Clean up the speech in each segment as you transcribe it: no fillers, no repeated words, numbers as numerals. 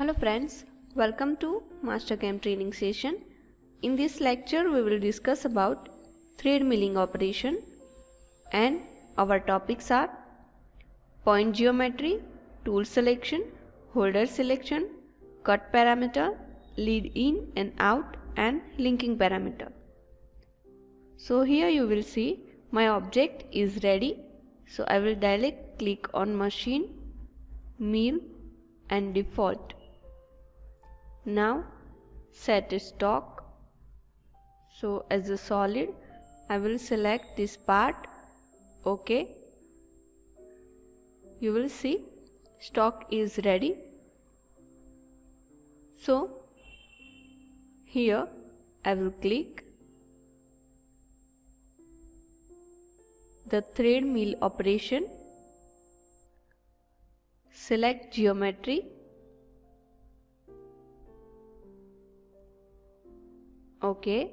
Hello friends, welcome to MasterCAM training session. In this lecture we will discuss about thread milling operation and our topics are point geometry, tool selection, holder selection, cut parameter, lead in and out and linking parameter. So here you will see my object is ready. So I will directly click on machine, mill and default. Now set stock. So as a solid I will select this part. OK. You will see stock is ready. So here I will click the thread mill operation, select geometry. OK.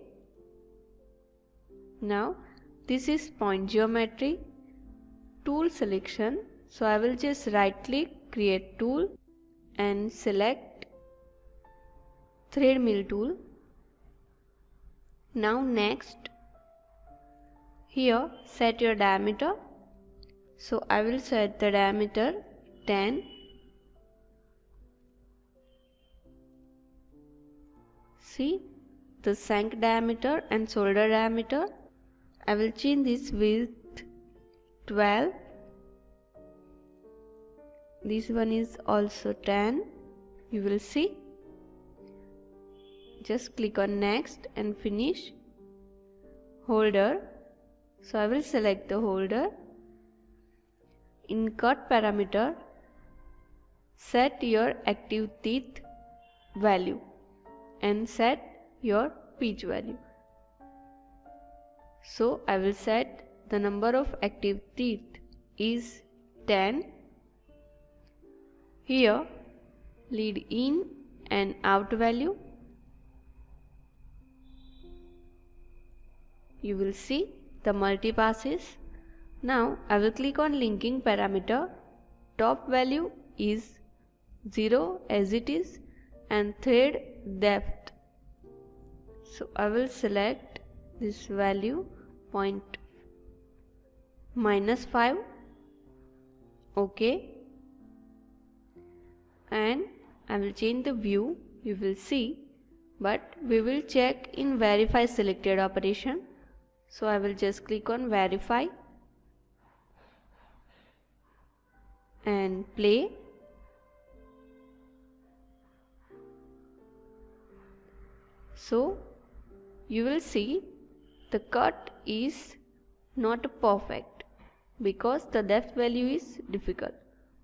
Now this is point geometry, tool selection. So I will just right click, create tool and select thread mill tool. Now next, here set your diameter. So I will set the diameter 10. See the shank diameter and shoulder diameter. I will change this with 12. This one is also 10. You will see. Just click on next and finish. Holder. So I will select the holder. In cut parameter, set your active teeth value and set your pitch value. So I will set the number of active teeth is 10. Here lead in and out value. You will see the multi-passes. Now I will click on linking parameter. Top value is 0 as it is and thread depth. So I will select this value -5. OK. And I will change the view. You will see, but we will check in verify selected operation. So I will just click on verify and play. So you will see the cut is not perfect because the depth value is difficult.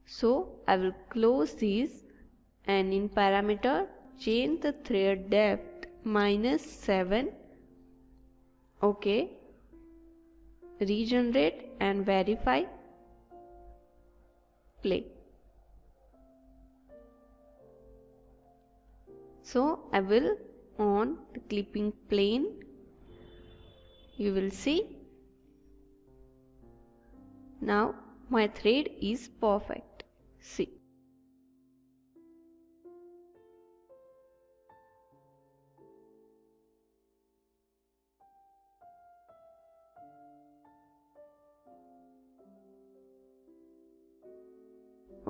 So I will close this and in parameter change the thread depth -7. OK. Regenerate and verify. Play. So I will on the clipping plane. You will see. Now my thread is perfect. See.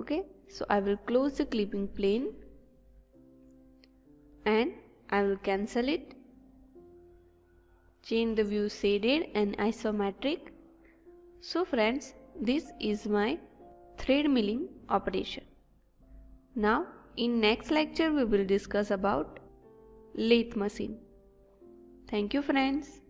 Okay, so I will close the clipping plane and I will cancel it. Change the view shaded and isometric. So friends, this is my thread milling operation. Now in next lecture we will discuss about lathe machine. Thank you friends.